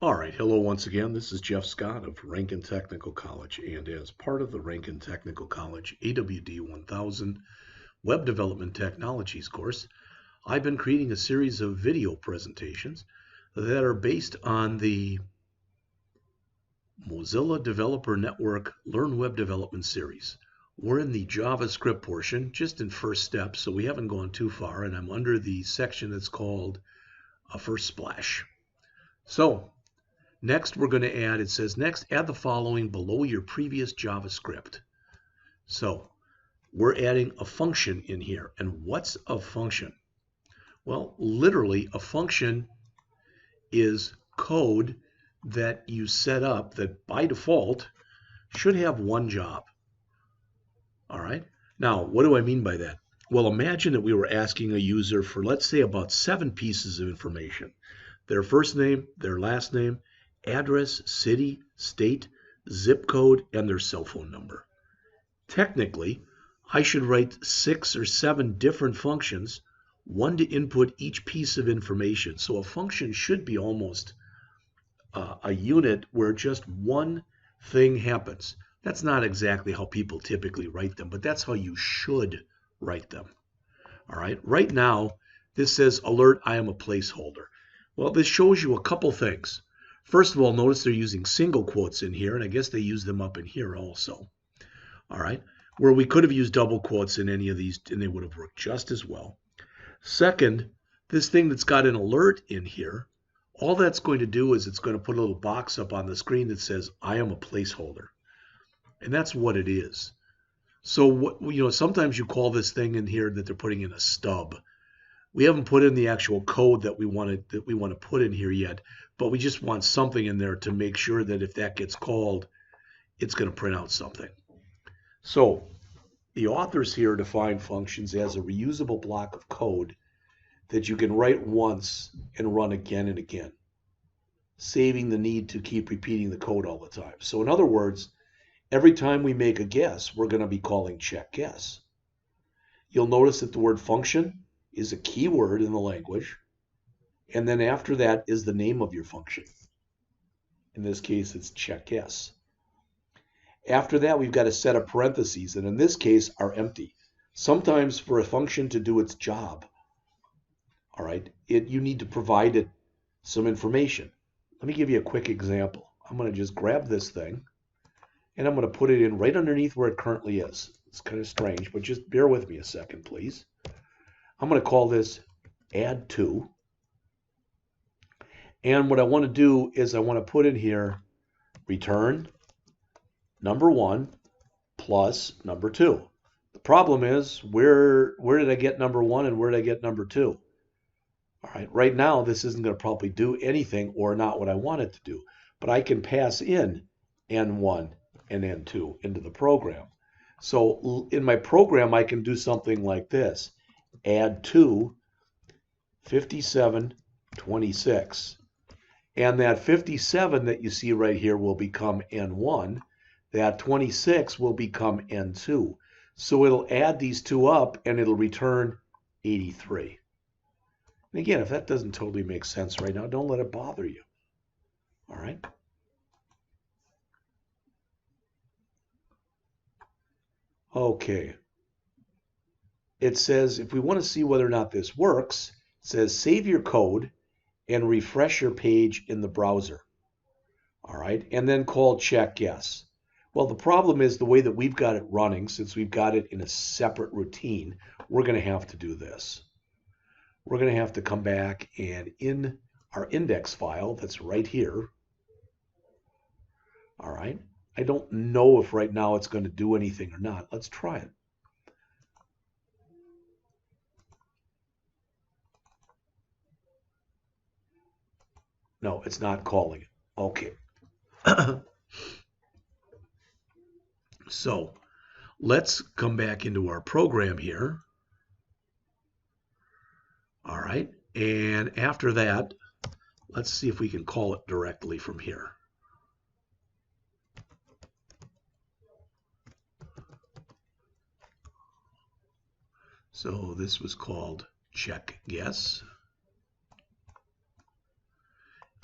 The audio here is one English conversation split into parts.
All right, hello once again. This is Jeff Scott of Rankin Technical College, and as part of the Rankin Technical College AWD 1000 Web Development Technologies course, I've been creating a series of video presentations that are based on the Mozilla Developer Network Learn Web Development series. We're in the JavaScript portion, just in first step, so we haven't gone too far, and I'm under the section that's called a First Splash. So, next, we're going to add, it says next, add the following below your previous JavaScript. So we're adding a function in here. And what's a function? Well, literally, a function is code that you set up that by default should have one job. All right. Now, what do I mean by that? Well, imagine that we were asking a user for, let's say, about 7 pieces of information. Their first name, their last name, address, city, state, zip code, and their cell phone number. Technically, I should write 6 or 7 different functions, one to input each piece of information. So a function should be almost a unit where just one thing happens. That's not exactly how people typically write them, but that's how you should write them. All right, right now, this says alert, I am a placeholder. Well, this shows you a couple things. First of all, notice they're using single quotes in here, and I guess they use them up in here also. All right, where we could have used double quotes in any of these, and they would have worked just as well. Second, this thing that's got an alert in here, all that's going to do is it's going to put a little box up on the screen that says, I am a placeholder. And that's what it is. So, sometimes you call this thing in here that they're putting in a stub. We haven't put in the actual code that we want to put in here yet, but we just want something in there to make sure that if that gets called, it's going to print out something. So the authors here define functions as a reusable block of code that you can write once and run again and again, saving the need to keep repeating the code all the time. So in other words, every time we make a guess, we're going to be calling check guess. You'll notice that the word function is a keyword in the language, and then after that is the name of your function. In this case, it's check guess. After that, we've got a set of parentheses, and in this case are empty. Sometimes for a function to do its job, all right, you need to provide it some information. Let me give you a quick example. I'm going to just grab this thing, and I'm going to put it in right underneath where it currently is. It's kind of strange, but just bear with me a second, please. I'm going to call this add to. And what I want to do is I want to put in here return number 1 plus number 2. The problem is where did I get number 1 and where did I get number 2? All right, right now this isn't going to probably do anything or not what I want it to do, but I can pass in N1 and N2 into the program. So in my program, I can do something like this. Add to 5726. And that 57 that you see right here will become N1. That 26 will become N2. So it'll add these two up and it'll return 83. And again, if that doesn't totally make sense right now, don't let it bother you. All right. Okay. It says if we want to see whether or not this works, it says save your code and refresh your page in the browser. All right, and then call check guess. Well, the problem is the way that we've got it running, since we've got it in a separate routine, we're going to have to do this. We're going to have to come back and in our index file that's right here. All right, I don't know if right now it's going to do anything or not. Let's try it. No, it's not calling it. Okay. So let's come back into our program here. All right. And after that, let's see if we can call it directly from here. So this was called check guess.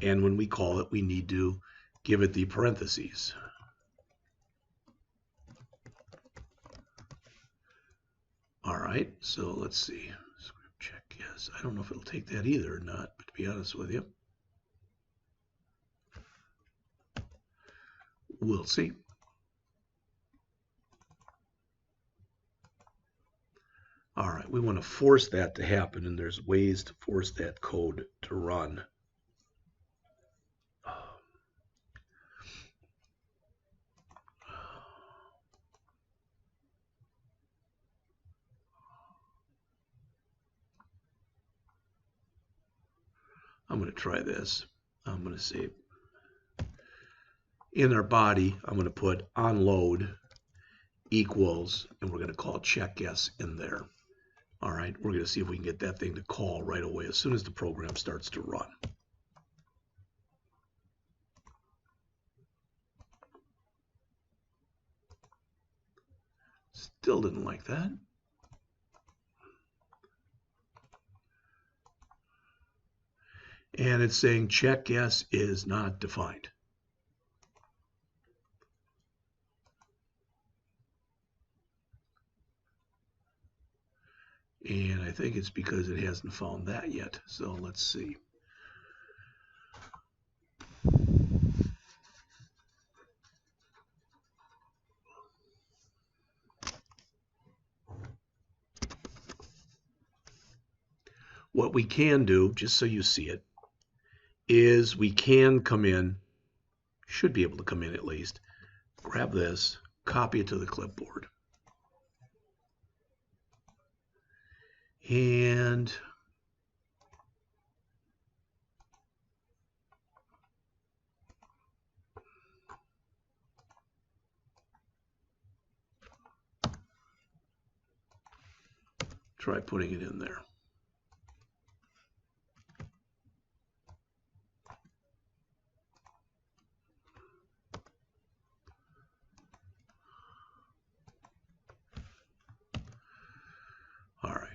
And when we call it, we need to give it the parentheses. All right, so let's see. Script check, yes. I don't know if it'll take that either or not, but to be honest with you, we'll see. All right, we want to force that to happen, and there's ways to force that code to run. I'm going to try this. I'm going to say in our body, I'm going to put onload equals, and we're going to call check yes in there. All right, we're going to see if we can get that thing to call right away as soon as the program starts to run. Still didn't like that. And it's saying check yes is not defined. And I think it's because it hasn't found that yet. So let's see. What we can do, just so you see it, is we can come in, should be able to come in at least, grab this, copy it to the clipboard. And try putting it in there. All right.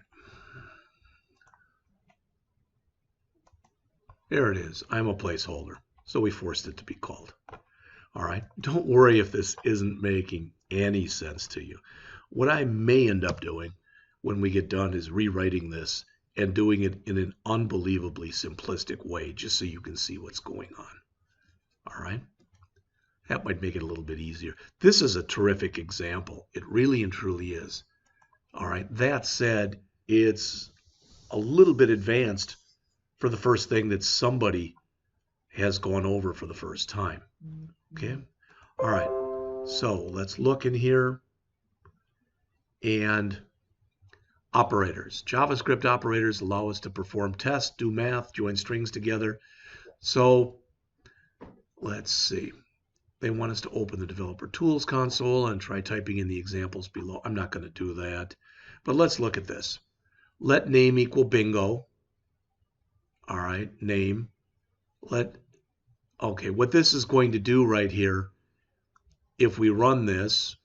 There it is. I'm a placeholder. So we forced it to be called. All right. Don't worry if this isn't making any sense to you. What I may end up doing when we get done is rewriting this and doing it in an unbelievably simplistic way, just so you can see what's going on. All right. That might make it a little bit easier. This is a terrific example. It really and truly is. All right. That said, it's a little bit advanced for the first thing that somebody has gone over for the first time. Okay. All right. So let's look in here. And operators. JavaScript operators allow us to perform tests, do math, join strings together. So let's see. They want us to open the developer tools console and try typing in the examples below. I'm not going to do that, but let's look at this. Let name equal bingo. All right, name. Okay, what this is going to do right here, if we run this,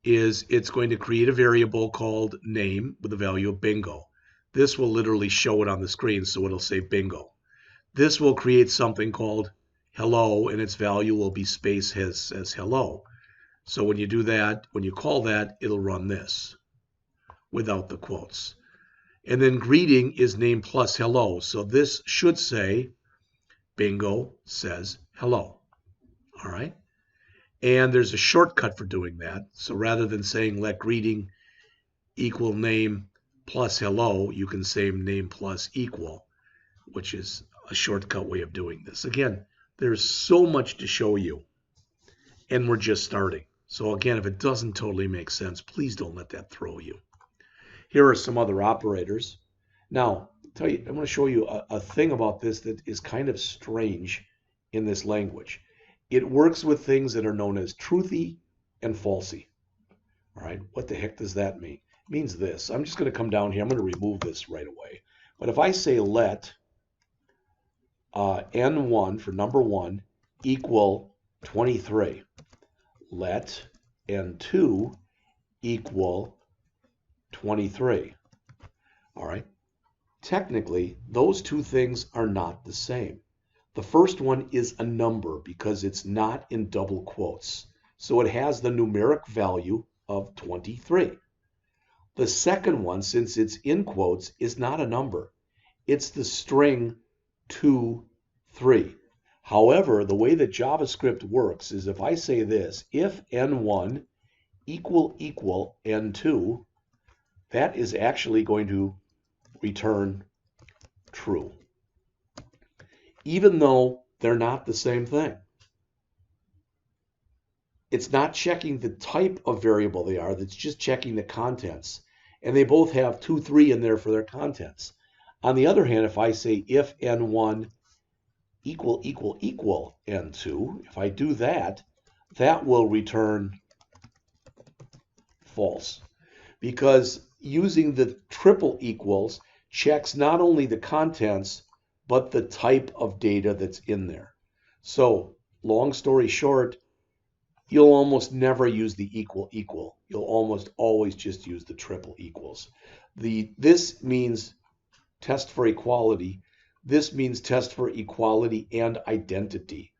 is it's going to create a variable called name with the value of bingo. This will literally show it on the screen, so it'll say bingo. This will create something called hello, and its value will be space as hello. So when you do that, when you call that, it'll run this without the quotes. And then greeting is name plus hello. So this should say bingo says hello. All right. And there's a shortcut for doing that. So rather than saying let greeting equal name plus hello, you can say name plus equal, which is a shortcut way of doing this. Again, there's so much to show you, and we're just starting. So again, if it doesn't totally make sense, please don't let that throw you. Here are some other operators. Now, I'm going to show you a thing about this that is kind of strange in this language. It works with things that are known as truthy and falsy. All right, what the heck does that mean? It means this. I'm just going to come down here. I'm going to remove this right away. But if I say let n1 for number 1 equal 23, let n2 equal 23. All right. Technically, those two things are not the same. The first one is a number because it's not in double quotes. So it has the numeric value of 23. The second one, since it's in quotes, is not a number. It's the string 2, 3. However, the way that JavaScript works is if I say this, if n1 equal n2, that is actually going to return true, even though they're not the same thing. It's not checking the type of variable they are, that's just checking the contents. And they both have 2, 3 in there for their contents. On the other hand, if I say if n1 equal n2, if I do that, that will return false. Because using the triple equals checks not only the contents, but the type of data that's in there. So, long story short, you'll almost never use the equal. You'll almost always just use the triple equals. This means test for equality. This means test for equality and identity.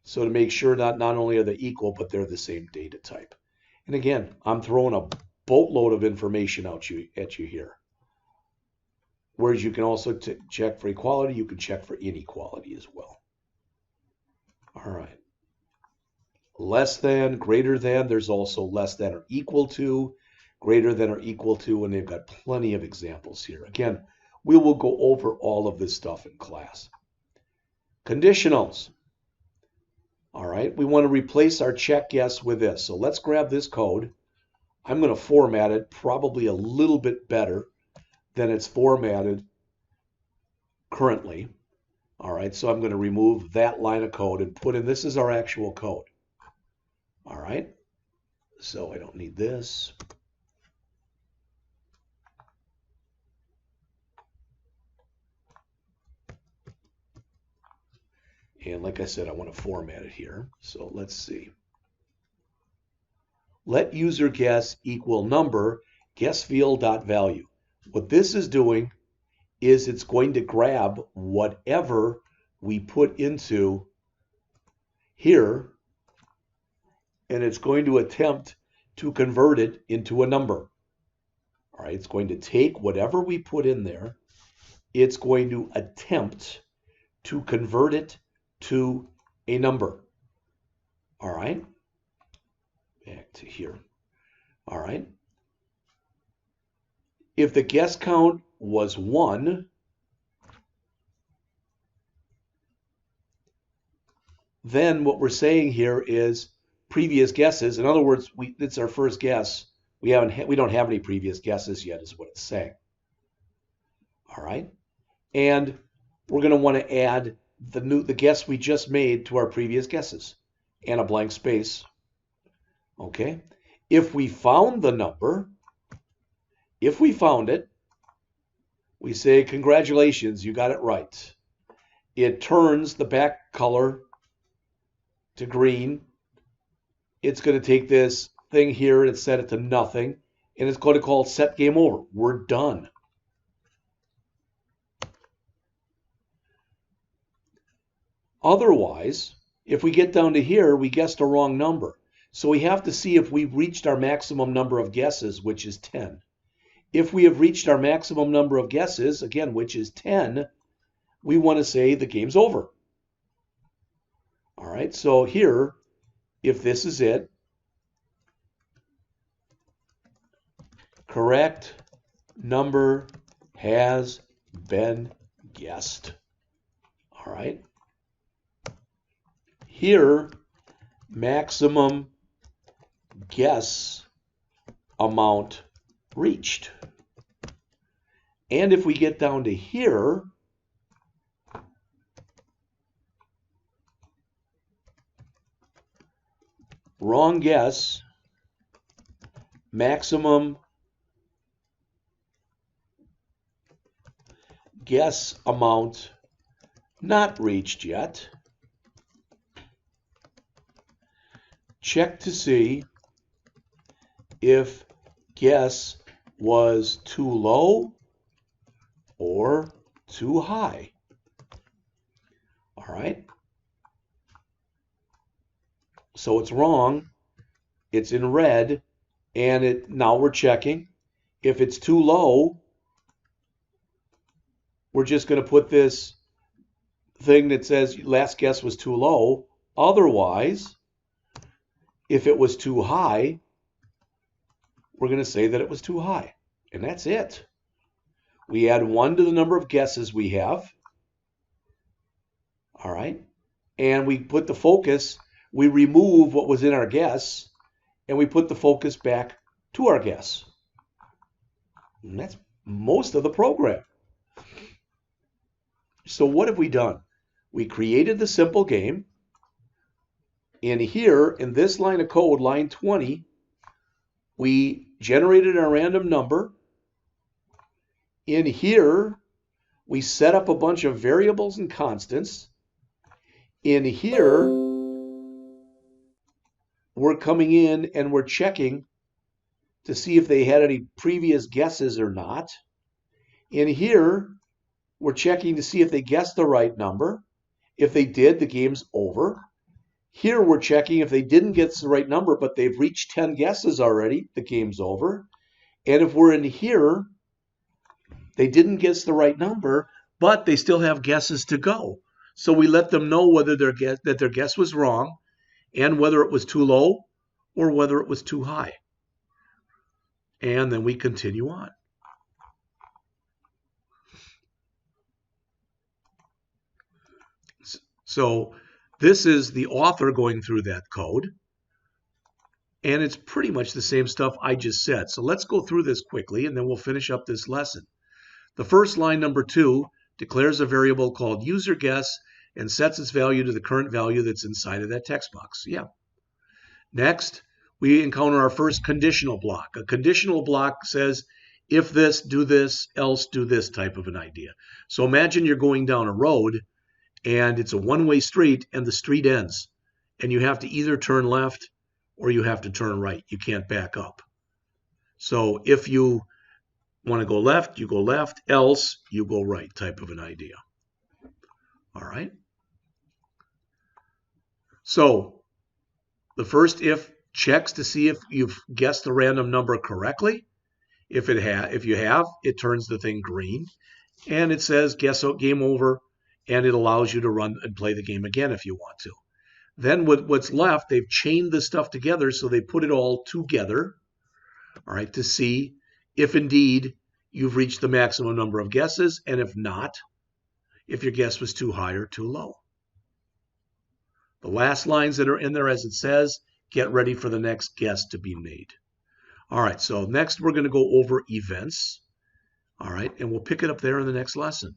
So to make sure that not only are they equal, but they're the same data type. And again, I'm throwing a boatload of information at you here. Whereas you can also check for equality, you can check for inequality as well. All right. Less than, greater than, there's also less than or equal to, greater than or equal to, and they've got plenty of examples here. Again, we will go over all of this stuff in class. Conditionals. All right, we want to replace our check guess with this. So let's grab this code. I'm going to format it probably a little bit better than it's formatted currently. All right, so I'm going to remove that line of code and put in, this is our actual code. All right, so I don't need this. And like I said, I want to format it here. So let's see. Let user guess equal number, guess field.value. What this is doing is it's going to grab whatever we put into here, and it's going to attempt to convert it into a number. All right, it's going to take whatever we put in there, it's going to attempt to convert it to a number. All right, back to here. All right, if the guess count was 1, then what we're saying here is previous guesses. In other words, it's our first guess. We don't have any previous guesses yet, is what it's saying. All right, and we're going to want to add the guess we just made to our previous guesses and a blank space. Okay, if we found the number, if we found it, we say congratulations, you got it right. It turns the back color to green. It's going to take this thing here and set it to nothing, and it's going to call set game over. We're done. Otherwise, if we get down to here, we guessed a wrong number. So we have to see if we've reached our maximum number of guesses, which is 10. If we have reached our maximum number of guesses, again, which is 10, we want to say the game's over. All right, so here, if this is it, correct number has been guessed. All right. Here, maximum guess amount reached. And if we get down to here, wrong guess, maximum guess amount not reached yet. Check to see if guess was too low or too high. All All right. So it's wrong. It's in red, and now we're checking. If it's too low, we're just going to put this thing that says last guess was too low. Otherwise, if it was too high, we're going to say that it was too high. And that's it. We add 1 to the number of guesses we have. All right. And we put the focus, we remove what was in our guess, and we put the focus back to our guess. And that's most of the program. So what have we done? We created the simple game. In here, in this line of code, line 20, we generated a random number. In here, we set up a bunch of variables and constants. In here, we're coming in and we're checking to see if they had any previous guesses or not. In here, we're checking to see if they guessed the right number. If they did, the game's over. Here we're checking if they didn't get the right number, but they've reached 10 guesses already, the game's over. And if we're in here, they didn't guess the right number, but they still have guesses to go. So we let them know whether their guess was wrong and whether it was too low or whether it was too high. And then we continue on. So this is the author going through that code. And it's pretty much the same stuff I just said. So let's go through this quickly, and then we'll finish up this lesson. The first line, number 2, declares a variable called user guess and sets its value to the current value that's inside of that text box. Yeah. Next, we encounter our first conditional block. A conditional block says, if this, do this, else do this type of an idea. So imagine you're going down a road, and it's a one-way street, and the street ends. And you have to either turn left or you have to turn right. You can't back up. So if you want to go left, you go left, else you go right type of an idea. All right. So the first if checks to see if you've guessed the random number correctly. If you have, it turns the thing green. And it says guess game over, and it allows you to run and play the game again if you want to. Then what's left, they've chained this stuff together, so they put it all together, all right, to see if indeed you've reached the maximum number of guesses, and if not, if your guess was too high or too low. The last lines that are in there, as it says, get ready for the next guess to be made. All right, so next we're going to go over events, all right, and we'll pick it up there in the next lesson.